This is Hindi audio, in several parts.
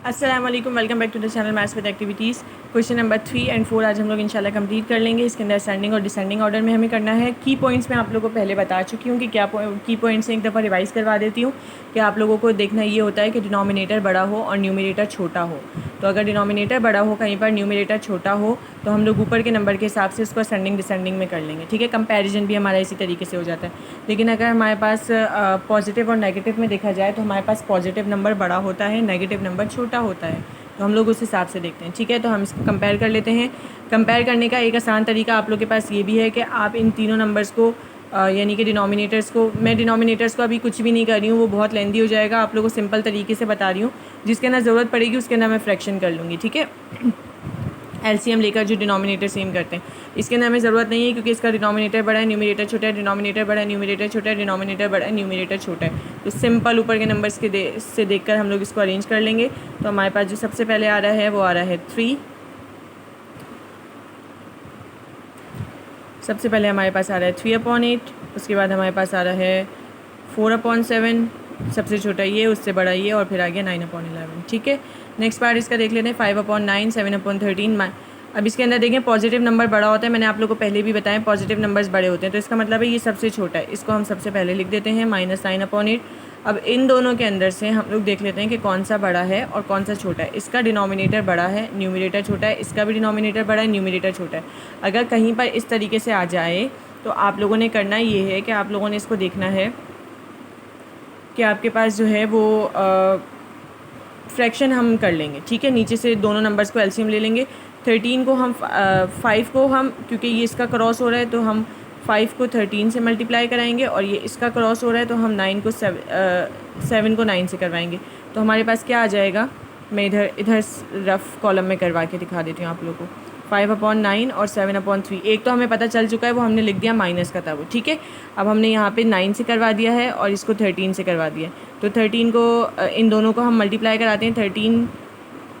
अस्सलाम वालेकुम, welcome back to the channel maths with activities. Question number 3 and 4 आज हम लोग इंशाल्लाह कंप्लीट कर लेंगे। इसके अंदर असेंडिंग और डिसेंडिंग ऑर्डर में हमें करना है। की पॉइंट्स मैं आप लोगों को पहले बता चुकी हूँ कि क्या की पॉइंट्स एक दफ़ा रिवाइज़ करवा देती हूँ कि आप लोगों को देखना ये होता है कि डिनोमिनेटर बड़ा हो और न्यूमरेटर छोटा हो। तो अगर डिनोमिनेटर बड़ा हो कहीं पर, न्यूमरेटर छोटा हो, तो हम लोग ऊपर के नंबर के हिसाब से उसको असेंडिंग डिसेंडिंग में कर लेंगे। ठीक है, कंपैरिजन भी हमारा इसी तरीके से हो जाता है। लेकिन अगर हमारे पास पॉजिटिव और नेगेटिव में देखा जाए तो हमारे पास पॉजिटिव नंबर बड़ा होता है, नेगेटिव नंबर छोटा होता है। तो हम लोग उस हिसाब से देखते हैं। ठीक है, तो हम इसको कंपेयर कर लेते हैं। कंपेयर करने का एक आसान तरीका आप लोग के पास ये भी है कि आप इन तीनों नंबर्स को यानी कि डिनोमिनेटर्स को, मैं डिनोमिनेटर्स को अभी कुछ भी नहीं कर रही हूँ, वो बहुत लेंदी हो जाएगा। आप लोगों को सिंपल तरीके से बता रही हूँ, जिसके अंदर ज़रूरत पड़ेगी उसके अंदर मैं फ्रैक्शन कर लूँगी। ठीक है, एलसीएम लेकर जो डिनोमिनेटर सेम करते हैं, इसके अंदर हमें ज़रूरत नहीं है क्योंकि इसका डिनोमिनेटर बड़ा है, न्यूमरेटर छोटा है, डिनोमिनेटर बड़ा है, न्यूमरेटर छोटा है, डिनोमिनेटर बड़ा है, न्यूमरेटर छोटा है। तो सिंपल ऊपर के नंबर्स के से देखकर हम लोग इसको अरेंज कर लेंगे। तो हमारे पास जो सबसे पहले आ रहा है वो आ रहा है 3। सबसे पहले हमारे पास आ रहा है 3/8। उसके बाद हमारे पास आ रहा है 4/7। सबसे छोटा ये, उससे बड़ा ये, और फिर आ गया 9/11। ठीक है, नेक्स्ट पार्ट इसका देख लेते हैं। 5/9, 7/13। अब इसके अंदर देखें पॉजिटिव नंबर बड़ा होता है, मैंने आप लोगों को पहले भी बताया पॉजिटिव नंबर्स बड़े होते हैं, तो इसका मतलब है ये सबसे छोटा है। इसको हम सबसे पहले लिख देते हैं -9/8। अब इन दोनों के अंदर से हम लोग देख लेते हैं कि कौन सा बड़ा है और कौन सा छोटा है। इसका डिनोमिनेटर बड़ा है, न्यूमरेटर छोटा है। इसका भी डिनोमिनेटर बड़ा है, न्यूमरेटर छोटा है। अगर कहीं पर इस तरीके से आ जाए तो आप लोगों ने करना ये है कि आप लोगों ने इसको देखना है कि आपके पास जो है वो फ्रैक्शन हम कर लेंगे। ठीक है, नीचे से दोनों नंबर्स को एलसीएम ले लेंगे। 13 को हम 5 को हम, क्योंकि ये इसका क्रॉस हो रहा है तो हम 5 को 13 से मल्टीप्लाई कराएंगे, और ये इसका क्रॉस हो रहा है तो हम 9 को 7 को 9 से करवाएंगे। तो हमारे पास क्या आ जाएगा, मैं इधर इधर रफ़ कॉलम में करवा के दिखा देती हूँ आप लोगों को। 5/9 और 7/3। एक तो हमें पता चल चुका है, वो हमने लिख दिया माइनस का था वो। ठीक है, अब हमने यहाँ पे 9 से करवा दिया है और इसको 13 से करवा दिया है। तो 13 को इन दोनों को हम मल्टीप्लाई कराते हैं, 13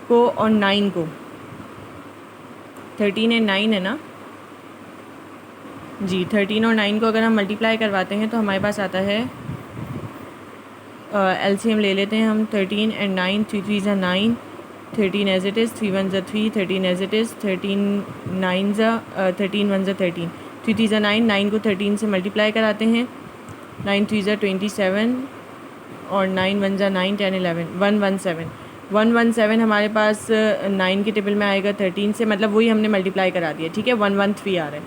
को और 9 को। 13 एंड 9 है ना जी। 13 और 9 को अगर हम मल्टीप्लाई करवाते हैं तो हमारे पास आता है, एलसीएम ले लेते हैं हम। 13 एंड 9, 3 3 ज़ा 9, 13 एज इट इज़, 3 1 ज़ा 3, 13 एज इट इज़, 13 9 ज़ा 13 1 ज़ा 13, 3 3 ज़ा 9, 9 को 13 से मल्टीप्लाई कराते हैं। 9 3 ज़ा 27 और 9 1 ज़ा 9, 10 11, 117। 117 हमारे पास 9 के टेबल में आएगा 13 से, मतलब वही हमने मल्टीप्लाई करा दिया। ठीक है, 113 आ रहा है,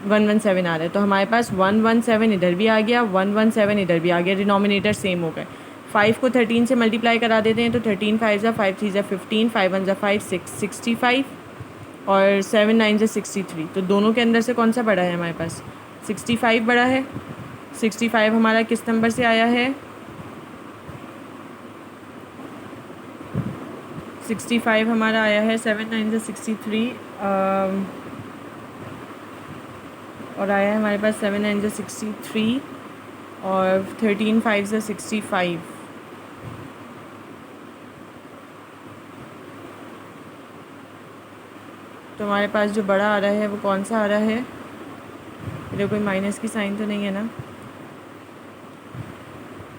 117 आ रहा है। तो हमारे पास 117 इधर भी आ गया, 117 इधर भी आ गया, डिनोमिनेटर सेम हो गए। 5 को 13 से मल्टीप्लाई करा देते हैं तो 13 5 ज़ा 5 3 ज़ा 15, 5 1 ज़ा 5 6 65, और 7 9 ज़ा 63। तो दोनों के अंदर से कौन सा बड़ा है हमारे पास, 65 बड़ा है। 65 हमारा किस नंबर से आया है, 65 हमारा आया है 7 9 ज़ा 63, और आया है हमारे पास 7 9 ज़ा 63 और 13 5 ज़ा 65। तो हमारे पास जो बड़ा आ रहा है वो कौन सा आ रहा है, इधर कोई माइनस की साइन तो नहीं है ना।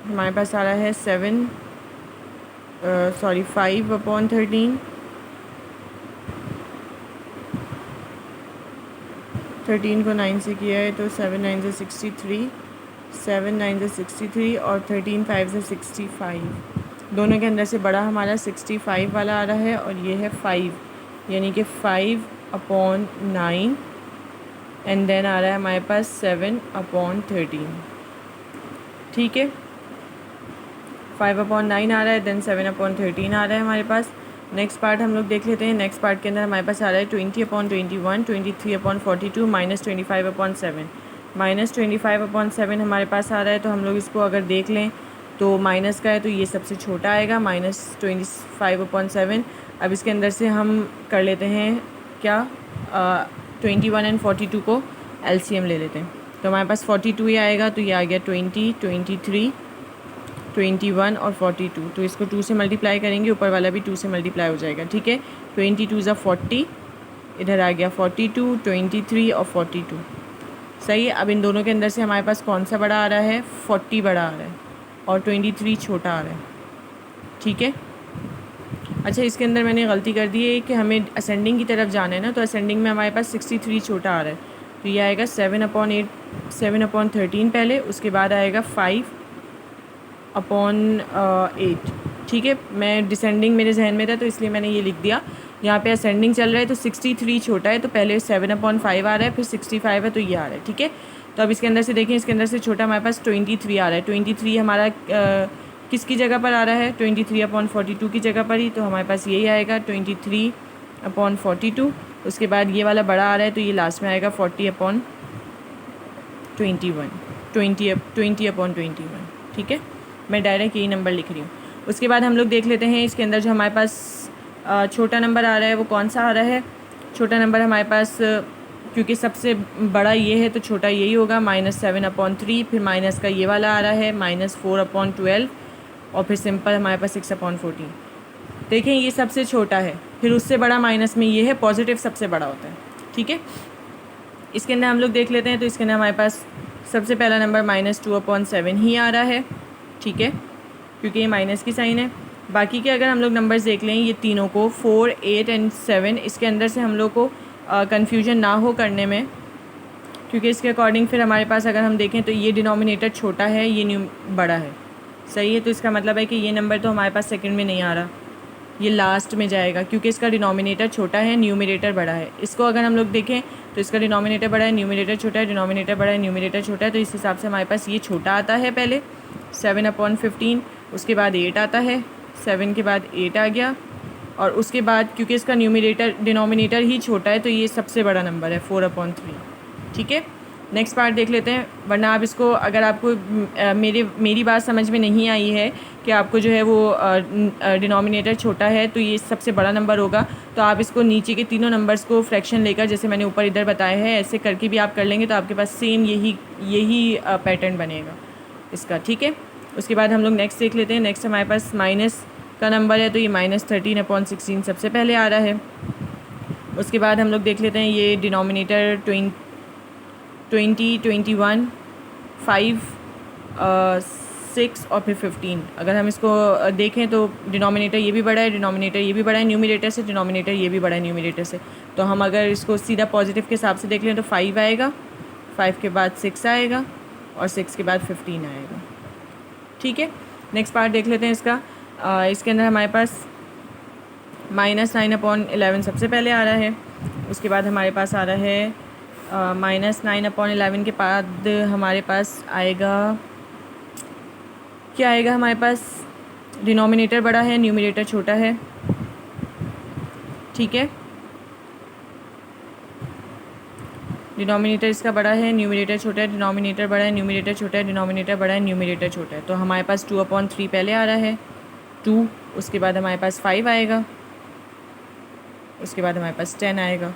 हमारे पास आ रहा है 5/13। 13 को 9 से किया है तो 7 9 ज़ा 63, 7 9 ज़ा 63 और 13 5 ज़ा 65। दोनों के अंदर से बड़ा हमारा 65 वाला आ रहा है, और ये है 5, यानी कि 5/9, एंड देन आ रहा है हमारे पास 7/13। ठीक है, 5/9 आ रहा है, देन 7/13 आ रहा है हमारे पास। नेक्स्ट पार्ट हम लोग देख लेते हैं। नेक्स्ट पार्ट के अंदर हमारे पास आ रहा है 20/21, 23/42, -25/7। -25/7 हमारे पास आ रहा है, तो हम लोग इसको अगर देख लें तो माइनस का है तो ये सबसे छोटा आएगा, -25/7। अब इसके अंदर से हम कर लेते हैं क्या, 21 एंड 42 को एलसीएम ले लेते हैं। तो हमारे पास 42 ही आएगा, तो ये आ गया 20, 23, 21 और 42। तो इसको 2 से मल्टीप्लाई करेंगे, ऊपर वाला भी 2 से मल्टीप्लाई हो जाएगा। ठीक है, 22 ज़ा 40, इधर आ गया 42, 23 और 42। सही है। अब इन दोनों के अंदर से हमारे पास कौन सा बड़ा आ रहा है, 40 बड़ा आ रहा है और 23 छोटा आ रहा है। ठीक है, अच्छा, इसके अंदर मैंने गलती कर दी है कि हमें असेंडिंग की तरफ जाना है ना, तो असेंडिंग में हमारे पास 63 छोटा आ रहा है, तो ये आएगा 7/8, 7/13 पहले, उसके बाद आएगा 5/8। ठीक है, मैं डिसेंडिंग मेरे जहन में था तो इसलिए मैंने ये लिख दिया। यहाँ पे असेंडिंग चल रहा है तो 63 छोटा है, तो पहले 7/5 आ रहा है, फिर 65 है, तो ये आ रहा है। ठीक है, तो अब इसके अंदर से देखें, इसके अंदर से छोटा हमारे पास 23 आ रहा है। 23 हमारा किसकी जगह पर आ रहा है? 23/42 की जगह पर ही, तो हमारे पास यही आएगा 23/42। उसके बाद ये वाला बड़ा आ रहा है, तो ये लास्ट में आएगा 40/21, 20/21। ठीक है, मैं डायरेक्ट यही नंबर लिख रही हूँ। उसके बाद हम लोग देख लेते हैं इसके अंदर जो हमारे पास छोटा नंबर आ रहा है वो कौन सा आ रहा है। छोटा नंबर हमारे पास क्योंकि सबसे बड़ा ये है तो छोटा यही होगा, -7/3। फिर माइनस का ये वाला आ रहा है -4/12, और फिर सिंपल हमारे पास 6/14। देखें, ये सबसे छोटा है, फिर उससे बड़ा माइनस में ये है, पॉजिटिव सबसे बड़ा होता है। ठीक है, इसके अंदर हम लोग देख लेते हैं, तो इसके अंदर हमारे पास सबसे पहला नंबर -2/7 ही आ रहा है। ठीक है, क्योंकि ये माइनस की साइन है। बाकी के अगर हम लोग नंबर्स देख लें, ये तीनों को 4, 8 एंड 7, इसके अंदर से हम लोग को कन्फ्यूजन ना हो करने में, क्योंकि इसके अकॉर्डिंग फिर हमारे पास अगर हम देखें तो ये डिनोमिनेटर छोटा है, ये बड़ा है। सही है, तो इसका मतलब है कि ये नंबर तो हमारे पास सेकंड में नहीं आ रहा, ये लास्ट में जाएगा, क्योंकि इसका डिनोमिनेटर छोटा है, न्यूमरेटर बड़ा है। इसको अगर हम लोग देखें तो इसका डिनोमिनेटर बड़ा है, न्यूमरेटर छोटा है, डिनोमिनेटर बड़ा है, न्यूमरेटर छोटा है, तो इस हिसाब से हमारे पास ये छोटा आता है पहले 7/15। उसके बाद 8 आता है, 7 के बाद 8 आ गया, और उसके बाद क्योंकि इसका डिनोमिनेटर ही छोटा है तो ये सबसे बड़ा नंबर है 4/3। ठीक है, नेक्स्ट पार्ट देख लेते हैं। वरना आप इसको, अगर आपको मेरी बात समझ में नहीं आई है कि आपको जो है वो डिनोमिनेटर छोटा है तो ये सबसे बड़ा नंबर होगा, तो आप इसको नीचे के तीनों नंबर्स को फ्रैक्शन लेकर, जैसे मैंने ऊपर इधर बताया है, ऐसे करके भी आप कर लेंगे तो आपके पास सेम यही पैटर्न बनेगा इसका। ठीक है, उसके बाद हम लोग नेक्स्ट देख लेते हैं। नेक्स्ट हमारे पास माइनस का नंबर है, तो ये -13/16 सबसे पहले आ रहा है। उसके बाद हम लोग देख लेते हैं ये डिनोमिनेटर 20, 21, 5, 6 और फिर 15। अगर हम इसको देखें तो डिनोमिनेटर ये भी बड़ा है, डिनोमिनेटर ये भी बड़ा है न्यूमरेटर से, डिनोमिनेटर ये भी बड़ा है न्यूमरेटर से। तो हम अगर इसको सीधा पॉजिटिव के हिसाब से देख लें तो 5 आएगा, 5 के बाद 6 आएगा, और 6 के बाद 15 आएगा। ठीक है, नेक्स्ट पार्ट देख लेते हैं इसका। इसके अंदर हमारे पास -9/11 सबसे पहले आ रहा है। उसके बाद हमारे पास आ रहा है -9/11 के बाद हमारे पास आएगा, क्या आएगा हमारे पास? डिनोमिनेटर बड़ा है, न्यूमरेटर छोटा है। ठीक है, डिनोमिनेटर इसका बड़ा है, न्यूमरेटर छोटा है, डिनोमिनेटर बड़ा है, न्यूमरेटर छोटा है, डिनोमिनेटर बड़ा है, न्यूमरेटर छोटा है। तो हमारे पास 2/3 पहले आ रहा है, 2। उसके बाद हमारे पास 5 आएगा, उसके बाद हमारे पास 10 आएगा।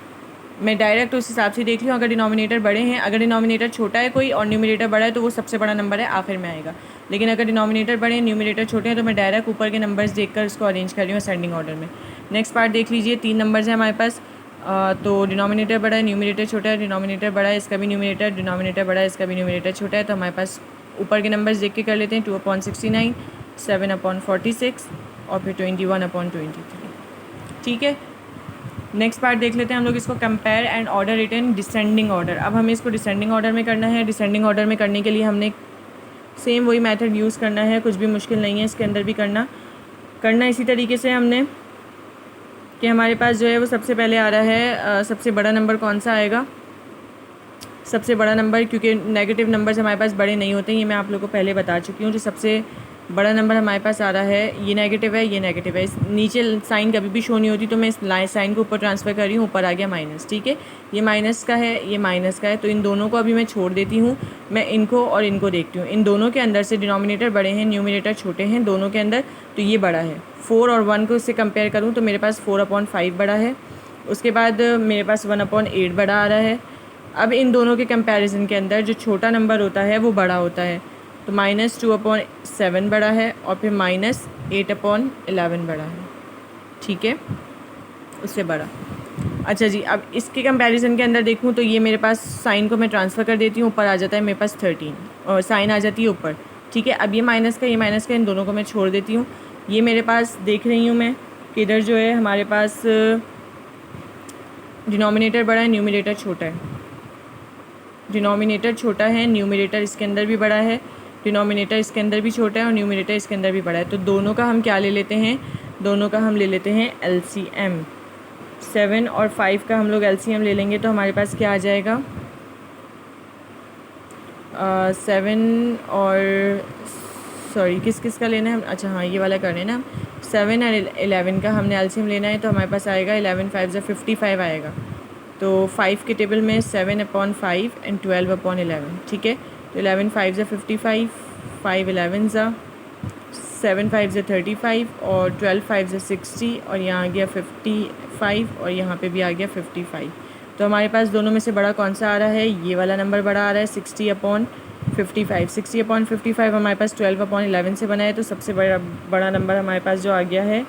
मैं डायरेक्ट उस हिसाब से देख लूँ, अगर डिनोमिनेटर बड़े हैं, अगर डिनोमिनेटर छोटा है कोई और न्यूमरेटर बड़ा है तो वो सबसे बड़ा नंबर है, आखिर में आएगा। लेकिन अगर डिनोमिनेटर बड़े हैं, न्यूमरेटर छोटे हैं, तो मैं डायरेक्ट ऊपर के नंबर्स देखकर इसको अरेंज कर रही हूँ असेंडिंग ऑर्डर में। नेक्स्ट पार्ट देख लीजिए, 3 नंबर्स हैं हमारे पास। तो डिनोमिनेटर बड़ा है, न्यूमरेटर छोटा है, डिनोमिनेटर बड़ा है, इसका भी डिनोमिनेटर बड़ा है, इसका भी न्यूमरेटर छोटा है। तो हमारे पास ऊपर के नंबर्स देख के कर लेते हैं। 2/69, 7/46 और फिर 21/23। ठीक है, नेक्स्ट पार्ट देख लेते हैं हम लोग इसको, compare and order written descending order. अब हमें इसको डिसेंडिंग ऑर्डर में करना है। डिसेंडिंग ऑर्डर में करने के लिए हमने सेम वही मेथड यूज़ करना है, कुछ भी मुश्किल नहीं है इसके अंदर भी करना इसी तरीके से हमने कि हमारे पास जो है वो सबसे पहले आ रहा है सबसे बड़ा नंबर कौन सा आएगा? सबसे बड़ा नंबर, क्योंकि नेगेटिव नंबर्स हमारे पास बड़े नहीं होते, ये मैं आप लोगों को पहले बता चुकी हूँ। जो सबसे बड़ा नंबर हमारे पास आ रहा है ये नेगेटिव है, ये नेगेटिव है। इस नीचे साइन कभी भी शो नहीं होती, तो मैं इस साइन को ऊपर ट्रांसफ़र कर रही हूँ, ऊपर आ गया माइनस। ठीक है, ये माइनस का है, ये माइनस का है, तो इन दोनों को अभी मैं छोड़ देती हूँ। मैं इनको और इनको देखती हूँ। इन दोनों के अंदर से डिनोमिनेटर बड़े हैं, न्यूमरेटर छोटे हैं दोनों के अंदर, तो ये बड़ा है। 4 और 1 को इससे कंपेयर करूँ तो मेरे पास 4/5 बड़ा है। उसके बाद मेरे पास 1/8 बड़ा आ रहा है। अब इन दोनों के कंपैरिजन के अंदर जो छोटा नंबर होता है वो बड़ा होता है, तो -2/7 बड़ा है, और फिर -8/11 बड़ा है। ठीक है, उससे बड़ा। अच्छा जी, अब इसके कंपैरिजन के अंदर देखूँ तो ये मेरे पास साइन को मैं ट्रांसफ़र कर देती हूँ, ऊपर आ जाता है मेरे पास 13 और साइन आ जाती है ऊपर। ठीक है, अब ये माइनस का, ये माइनस का, इन दोनों को मैं छोड़ देती हूँ। ये मेरे पास देख रही हूँ मैं कि इधर जो है हमारे पास डिनोमिनेटर बड़ा है, न्यूमरेटर छोटा है। डिनोमिनेटर छोटा है, न्यूमरेटर इसके अंदर भी बड़ा है, डिनोमिनेटर इसके अंदर भी छोटा है और न्यूमरेटर इसके अंदर भी बड़ा है। तो दोनों का हम क्या ले लेते हैं, दोनों का हम ले लेते हैं LCM। 7 और 5 का हम लोग LCM ले लेंगे तो हमारे पास क्या आ जाएगा, 7 और सॉरी किस किस का लेना है, अच्छा हाँ ये वाला करना है ना। 7 और 11 का हमने LCM लेना है तो हमारे पास आएगा 11 5 ज़ा 55 आएगा। तो 5 के टेबल में 7/5 एंड 12/11, ठीक है। तो 11 5 ज़ा 55, 5 11 ज़ा 7 5 ज़ा 35 और 12 5 ज़ा 60 और यहाँ आ गया 55 और यहाँ पे भी आ गया 55। तो हमारे पास दोनों में से बड़ा कौन सा आ रहा है, ये वाला नंबर बड़ा आ रहा है 60/55। 60/55 हमारे पास 12/11 से बना है तो सबसे बड़ा नंबर हमारे पास जो आ गया है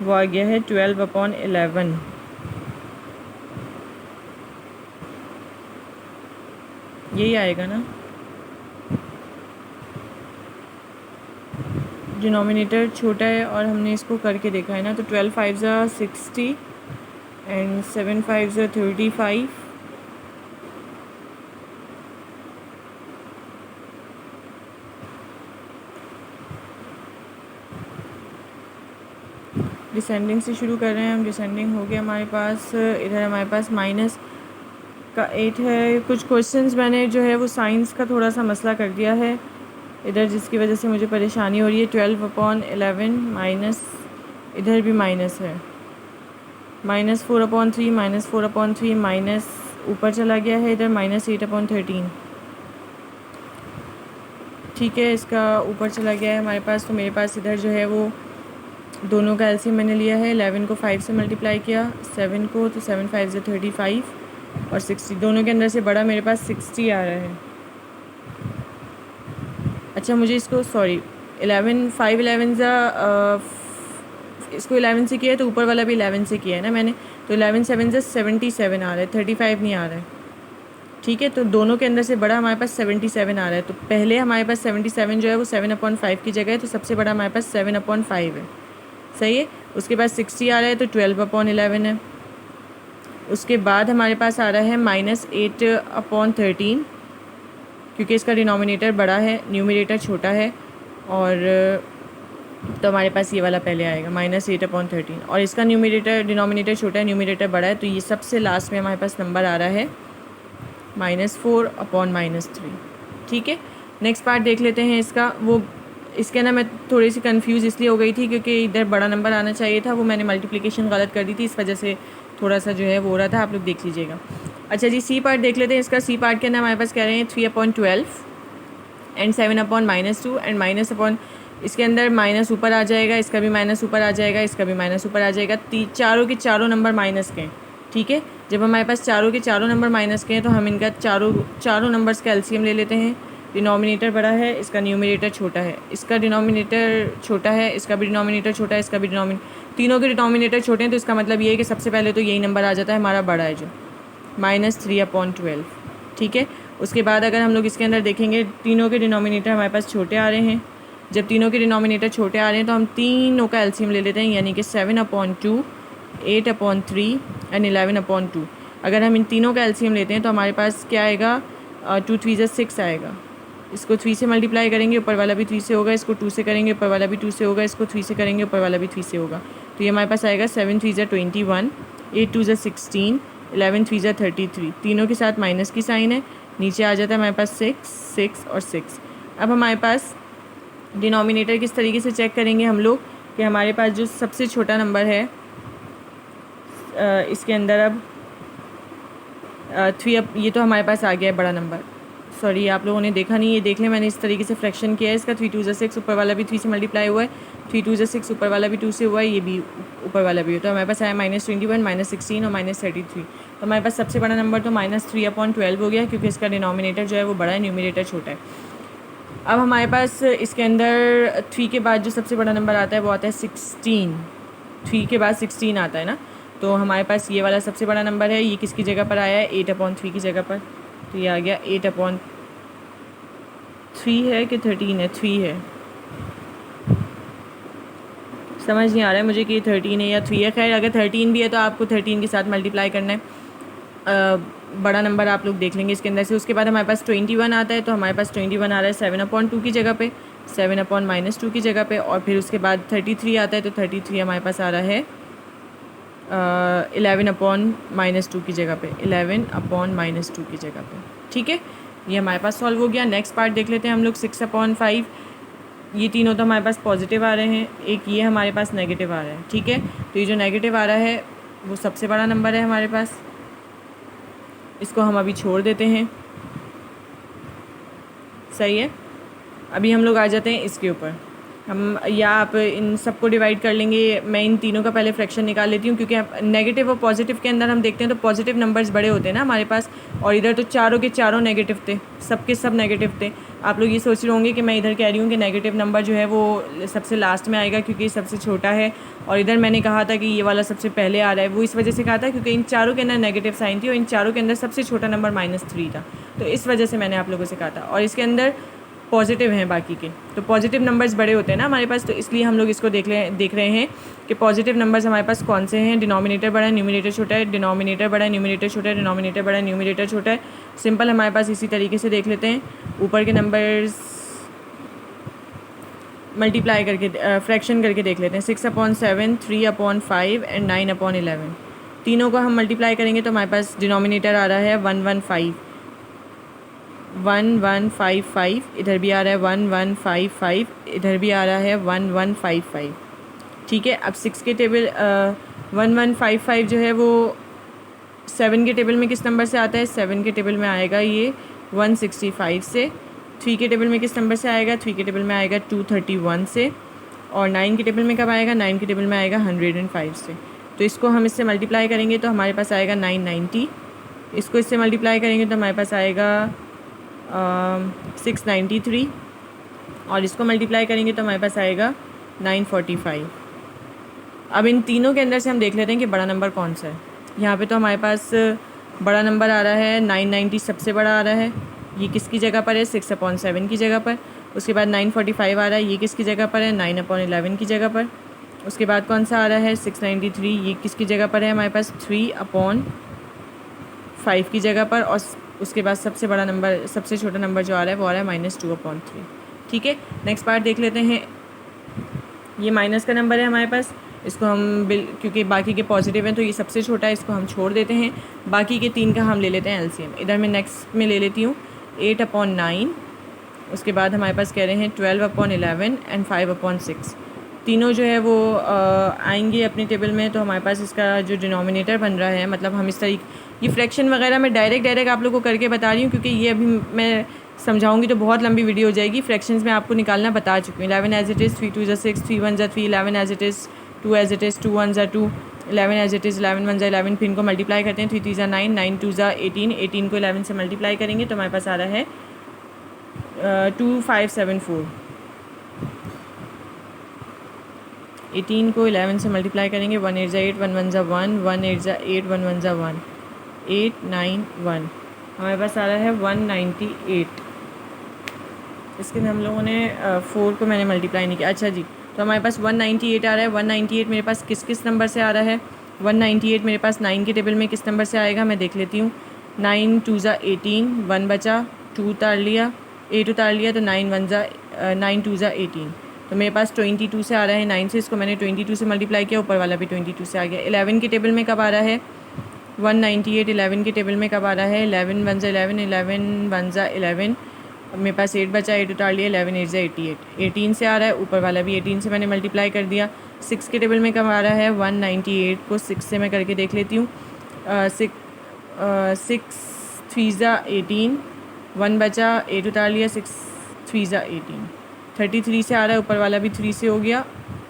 वो आ गया है 12/11। यही आएगा ना, डिनोमिनेटर छोटा है और हमने इसको करके देखा है ना। तो 12 5 ज़ा 60 एंड 7 5 ज़ा 35। डिसेंडिंग से शुरू कर रहे हैं हम। डिसेंडिंग हो गया हमारे पास, इधर हमारे पास माइनस का 8 है। कुछ क्वेश्चंस मैंने जो है वो साइंस का थोड़ा सा मसला कर दिया है इधर, जिसकी वजह से मुझे परेशानी हो रही है। 12/11 माइनस, इधर भी माइनस है, -4/3 -4/3 माइनस ऊपर चला गया है इधर -8/13, ठीक है। इसका ऊपर चला गया है हमारे पास। तो मेरे पास इधर जो है वो दोनों का एलसीएम मैंने लिया है। 11 को 5 से मल्टीप्लाई किया, 7 को, तो 7 5 ज़ा 35 और 60, दोनों के अंदर से बड़ा मेरे पास 60 आ रहा है। अच्छा मुझे इसको सॉरी 11 5 11 ज़ा इसको 11 से किया है तो ऊपर वाला भी 11 से किया है ना मैंने। तो 11 7 ज़ा 77 आ रहा है, 35 नहीं आ रहा है, ठीक है। तो दोनों के अंदर से बड़ा हमारे पास 77 आ रहा है। तो पहले हमारे पास 77 जो है वो 7/5 की जगह है, तो सबसे बड़ा हमारे पास 7/5 है, सही है। उसके बाद 60 आ रहा है तो 12/11 है। उसके बाद हमारे पास आ रहा है -8/13, क्योंकि इसका डिनोमिनेटर बड़ा है, न्यूमरेटर छोटा है, और तो हमारे पास ये वाला पहले आएगा -8/13, और इसका डिनोमिनेटर छोटा है, न्यूमरेटर बड़ा है। तो ये सबसे लास्ट में हमारे पास नंबर आ रहा है -4/-3, ठीक है। नेक्स्ट पार्ट देख लेते हैं इसका। वो इसके ना मैं थोड़ी सी कंफ्यूज इसलिए हो गई थी क्योंकि इधर बड़ा नंबर आना चाहिए था, वो मैंने मल्टीप्लिकेशन गलत कर दी थी, इस वजह से थोड़ा सा जो है वो हो रहा था, आप लोग देख लीजिएगा। अच्छा जी, सी पार्ट देख लेते हैं इसका। सी पार्ट के अंदर हमारे पास कह रहे हैं 3/12 एंड 7/-2 एंड माइनस अपॉन, इसके अंदर माइनस ऊपर आ जाएगा, इसका भी माइनस ऊपर आ जाएगा, इसका भी माइनस ऊपर आ जाएगा। चारों के चारों नंबर माइनस के हैं, ठीक है। जब हमारे पास चारों के चारों नंबर माइनस के हैं तो हम इनका चारों नंबर्स का एलसीएम ले लेते हैं। डिनोमिनेटर बड़ा है, इसका न्यूमरेटर छोटा है, इसका डिनोमिनेटर छोटा है, इसका भी डिनोमिनेटर छोटा है, इसका भी तीनों के डिनोमिनेटर छोटे हैं। तो इसका मतलब ये है कि सबसे पहले तो यही नंबर आ जाता है हमारा बड़ा है जो -3/12, ठीक है। उसके बाद अगर हम लोग इसके अंदर देखेंगे, तीनों के डिनोमिनेटर हमारे पास छोटे आ रहे हैं। जब तीनों के डिनोमिनेटर छोटे आ रहे हैं तो हम तीनों का एलसीएम ले लेते हैं, यानी कि 7/2, 8/3 एंड 11/2। अगर हम इन तीनों का एलसीएम लेते हैं तो हमारे पास क्या आएगा, 2 3 ज़ा 6 आएगा। इसको 3 से मल्टीप्लाई करेंगे, ऊपर वाला भी 3 से होगा, इसको 2 से करेंगे, ऊपर वाला भी 2 से होगा, इसको 3 से करेंगे, ऊपर वाला भी 3 से होगा। तो ये हमारे पास आएगा 7 3 ज़ा 21, 8 2 ज़ा 16, 11 3 ज़ा 33। तीनों के साथ माइनस की साइन है, नीचे आ जाता है हमारे पास 6 6 और 6। अब हमारे पास डिनोमिनेटर किस तरीके से चेक करेंगे हम लोग कि हमारे पास जो सबसे छोटा नंबर है इसके अंदर अब 3, ये तो हमारे पास आ गया है बड़ा नंबर। सॉरी आप लोगों ने देखा नहीं, ये देख लें, मैंने इस तरीके से फ्रैक्शन किया है इसका। 3 2 ज़ा 6, ऊपर वाला भी 3 से मल्टीप्लाई हुआ है, 3 2 ज़ा 6, ऊपर वाला भी 2 से हुआ है, ये भी ऊपर वाला भी है। तो हमारे पास आया -21, -16 और -33। तो हमारे पास सबसे बड़ा नंबर तो -3/12 हो गया, क्योंकि इसका डिनोमिनेटर जो है वो बड़ा है, न्यूमरेटर छोटा है। अब हमारे पास इसके अंदर 3 के बाद जो सबसे बड़ा नंबर आता है वो आता है 16। 3 के बाद 16 आता है ना, तो हमारे पास ये वाला सबसे बड़ा नंबर है। ये किसकी जगह पर आया है, 8/3 की जगह पर। तो ये आ गया 8/3 है कि 13 है, 3 है, समझ नहीं आ रहा है मुझे कि 13 है या 3 है। खैर अगर 13 भी है तो आपको 13 के साथ मल्टीप्लाई करना है। बड़ा नंबर आप लोग देख लेंगे इसके अंदर से। उसके बाद हमारे पास 21 आता है, तो हमारे पास 21 आ रहा है 7/2 की जगह पे, 7/-2 की जगह पे। और फिर उसके बाद 33 आता है, तो 33 हमारे पास आ रहा है 11/-2 की जगह पे, 11/-2 की जगह पे। ठीक है, ये हमारे पास सॉल्व हो गया। नेक्स्ट पार्ट देख लेते हैं हम लोग 6/5। ये तीनों तो हमारे पास पॉजिटिव आ रहे हैं, एक ये हमारे पास नेगेटिव आ रहा है। ठीक है, तो ये जो नेगेटिव आ रहा है वो सबसे बड़ा नंबर है हमारे पास, इसको हम अभी छोड़ देते हैं। सही है, अभी हम लोग आ जाते हैं इसके ऊपर। हम या आप इन सबको डिवाइड कर लेंगे। मैं इन तीनों का पहले फ्रैक्शन निकाल लेती हूँ, क्योंकि नेगेटिव और पॉजिटिव के अंदर हम देखते हैं तो पॉजिटिव नंबर्स बड़े होते हैं ना हमारे पास, और इधर तो चारों के चारों नेगेटिव थे, सबके सब नेगेटिव थे। आप लोग ये सोच रहे होंगे कि मैं इधर कह रही हूँ कि नेगेटिव नंबर जो है वो सबसे लास्ट में आएगा क्योंकि सबसे छोटा है, और इधर मैंने कहा था कि ये वाला सबसे पहले आ रहा है। वो इस वजह से कहा था क्योंकि इन चारों के अंदर नेगेटिव साइन थी और इन चारों के अंदर सबसे छोटा नंबर -3 था, तो इस वजह से मैंने आप लोगों से कहा था। और इसके अंदर पॉजिटिव हैं बाकी के, तो पॉजिटिव नंबर्स बड़े होते हैं ना हमारे पास, तो इसलिए हम लोग इसको देख रहे हैं कि पॉजिटिव नंबर्स हमारे पास कौन से हैं। डिनोमिनेटर बड़ा है, न्यूमरेटर छोटा है, डिनोमिनेटर बड़ा है, न्यूमरेटर छोटा है, डिनोमिनेटर बड़ा है, न्यूमरेटर छोटा है। सिंपल हमारे पास इसी तरीके से देख लेते हैं। ऊपर के नंबर्स मल्टीप्लाई करके फ्रैक्शन करके देख लेते हैं। 6/7, 3/5 एंड 9/11। तीनों को हम मल्टीप्लाई करेंगे तो हमारे पास डिनोमिनेटर आ रहा है 115, 1155, इधर भी आ रहा है 1155, इधर भी आ रहा है 1155। ठीक है, अब 6 के टेबल 1155 जो है वो 7 के टेबल में किस नंबर से आता है? 7 के टेबल में आएगा ये 165 से। 3 के टेबल में किस नंबर से आएगा? 3 के टेबल में आएगा 231 से। और 9 के टेबल में कब आएगा? 9 के टेबल में आएगा 105 से। तो इसको हम इससे मल्टीप्लाई करेंगे तो हमारे पास आएगा 990। इसको इससे मल्टीप्लाई करेंगे तो हमारे पास आएगा 693, और इसको मल्टीप्लाई करेंगे तो हमारे पास आएगा 945। अब इन तीनों के अंदर से हम देख लेते हैं कि बड़ा नंबर कौन सा है। यहाँ पे तो हमारे पास बड़ा नंबर आ रहा है 990, सबसे बड़ा आ रहा है। ये किसकी जगह पर है? 6/7 की जगह पर। उसके बाद 945 आ रहा है, ये किसकी जगह पर है? 9/11 की जगह पर। उसके बाद कौन सा आ रहा है? 693, ये किसकी जगह पर है हमारे पास? 3/5 की जगह पर। और उसके बाद सबसे बड़ा नंबर, सबसे छोटा नंबर जो आ रहा है वो आ रहा है -2/3। ठीक है, नेक्स्ट पार्ट देख लेते हैं। ये माइनस का नंबर है हमारे पास, इसको हम क्योंकि बाकी के पॉजिटिव हैं तो ये सबसे छोटा है, इसको हम छोड़ देते हैं। बाकी के 3 का हम ले लेते हैं एलसीएम। इधर मैं नेक्स्ट में ले लेती हूँ 8/9। उसके बाद हमारे पास कह रहे हैं 12/11 एंड 5/6। तीनों जो है वो आएंगे अपने टेबल में। तो हमारे पास इसका जो डिनोमिनेटर बन रहा है, मतलब हम इस तरीके, ये फ्रैक्शन वगैरह मैं डायरेक्ट आप लोगों को करके बता रही हूँ क्योंकि ये अभी मैं समझाऊंगी तो बहुत लंबी वीडियो हो जाएगी। फ्रैक्शंस में आपको निकालना बता चुकी हूँ। 11 as it is, 3 2 6, 3 1 3, 11 as it is, 2 as it is, 2 1 2, 11 as it is, 11 1 11। फिर इनको मल्टीप्लाई करते हैं, 3 3 9, 9 2 18, 18 को 11 से मल्टीप्लाई करेंगे तो हमारे पास आ रहा है 2574। 18 को 11 से मल्टीप्लाई करेंगे, 1 8 8, 1 1 1, 1 8 8, 1 1 1, 891। हमारे पास आ रहा है 198। इसके हम लोगों ने 4 को मैंने मल्टीप्लाई नहीं किया। अच्छा जी, तो हमारे पास 198 आ रहा है। 198 मेरे पास किस किस नंबर से आ रहा है? 198 मेरे पास 9 के टेबल में किस नंबर से आएगा मैं देख लेती हूँ। 9 2 18, 1 बचा, 2 उतार लिया, 8 उतार लिया, तो 9 2 18। तो मेरे पास 22 से आ रहा है 9 से, इसको मैंने 22 से मल्टीप्लाई किया, ऊपर वाला भी 22 से आ गया। 11 के टेबल में कब आ रहा है? 198। 11 के टेबल में कब आ रहा है? 11 1 11, 11 1 11। अब मेरे पास 8 बचा, 8 उतार लिया, 11 8 88। 18 से आ रहा है, ऊपर वाला भी 18 से मैंने मल्टीप्लाई कर दिया। 6 के टेबल में कब आ रहा है? 198 को 6 से मैं करके देख लेती हूँ। 6 3 18, 1 बचा, 8 उतार लिया, 6 3 18। 33 से आ रहा है, ऊपर वाला भी 3 से हो गया,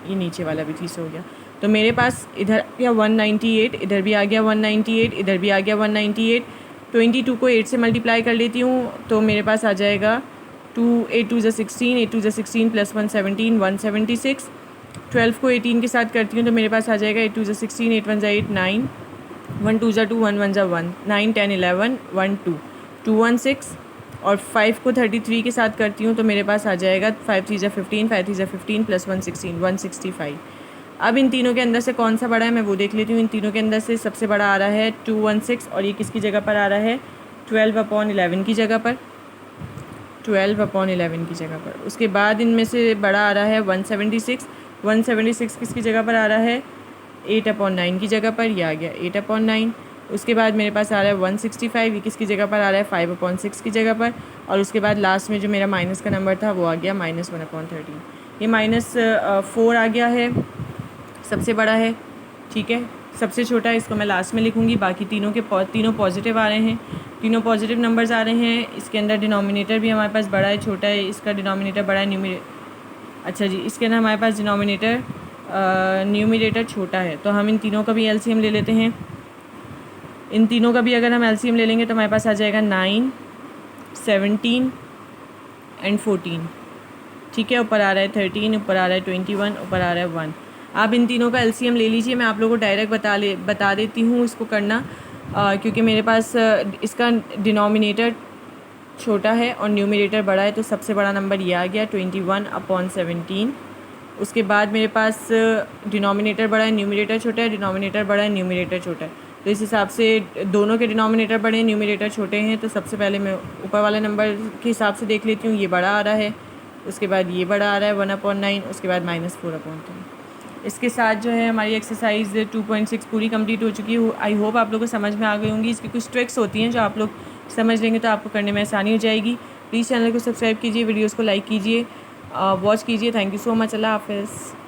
ये नीचे वाला भी 3 से हो गया। तो मेरे पास इधर आ गया 198, इधर भी आ गया 198, इधर भी आ गया 198। 22 को 8 से मल्टीप्लाई कर लेती हूँ तो मेरे पास आ जाएगा 2 8 2 16, 8 2 16 प्लस 1 17, 176। 12 को 18 के साथ करती हूँ तो मेरे पास आ जाएगा 8 2 16, 8 1 8 9, 1 2 2, 1 1 1, 9 10 11, 1 2, 216। और 5 को 33 के साथ करती हूँ तो मेरे पास आ जाएगा 5 3 15, 5 3 15 प्लस 1 16, 165। अब इन तीनों के अंदर से कौन सा बड़ा है मैं वो देख लेती हूँ। इन तीनों के अंदर से सबसे बड़ा आ रहा है 216 और ये किसकी जगह पर आ रहा है 12/11 की जगह पर, 12/11 की जगह पर। उसके बाद इनमें से बड़ा आ रहा है 176, 176 किसकी जगह पर आ रहा है 8/9 की जगह पर, यह आ गया 8/9। उसके बाद मेरे पास आ रहा है 165, ये किसकी जगह पर आ रहा है 5/6 की जगह पर। और उसके बाद लास्ट में जो मेरा माइनस का नंबर था वो आ गया -1/13। ये -4 आ गया है, सबसे बड़ा है, ठीक है। सबसे छोटा है इसको मैं लास्ट में लिखूँगी। बाकी तीनों पॉजिटिव आ रहे हैं, तीनों पॉजिटिव नंबर्स आ रहे हैं। इसके अंदर डिनोमिनेटर भी हमारे पास बड़ा है छोटा है, इसका डिनोमिनेटर बड़ा है, अच्छा जी, इसके अंदर हमारे पास न्यूमिनेटर छोटा है। तो हम इन तीनों का भी एलसीएम ले लेते हैं। इन तीनों का भी अगर हम एलसीएम ले लेंगे तो हमारे पास आ जाएगा 9, 17 एंड 14, ठीक है। ऊपर आ रहा है 13, ऊपर आ रहा है 21, ऊपर आ रहा है 1। आप इन तीनों का एलसीएम ले लीजिए। मैं आप लोगों को डायरेक्ट बता देती हूँ इसको करना, क्योंकि मेरे पास इसका डिनोमिनेटर छोटा है और न्यूमिनेटर बड़ा है। तो सबसे बड़ा नंबर ये आ गया 21/17। उसके बाद मेरे पास डिनोमिनेटर बड़ा है, न्यूमिनेटर छोटा है, डिनोमिनेटर बड़ा है, न्यूमिनेटर छोटा है। तो इस हिसाब से दोनों के डिनोमिनेटर बड़े हैं, न्यूमिनेटर छोटे हैं। तो सबसे पहले मैं ऊपर वाले नंबर के हिसाब से देख लेती हूँ। ये बड़ा आ रहा है, उसके बाद ये बड़ा आ रहा है 1/9, उसके बाद -4/3। इसके साथ जो है हमारी एक्सरसाइज 2.6 पूरी कंप्लीट हो चुकी है। आई होप आप लोगों को समझ में आ गई होंगी। इसकी कुछ ट्रिक्स होती हैं जो आप लोग समझ लेंगे तो आपको करने में आसानी हो जाएगी। प्लीज़ चैनल को सब्सक्राइब कीजिए, वीडियोज़ को लाइक कीजिए, वॉच कीजिए। Thank you so much. अल्लाह हाफ़िज़।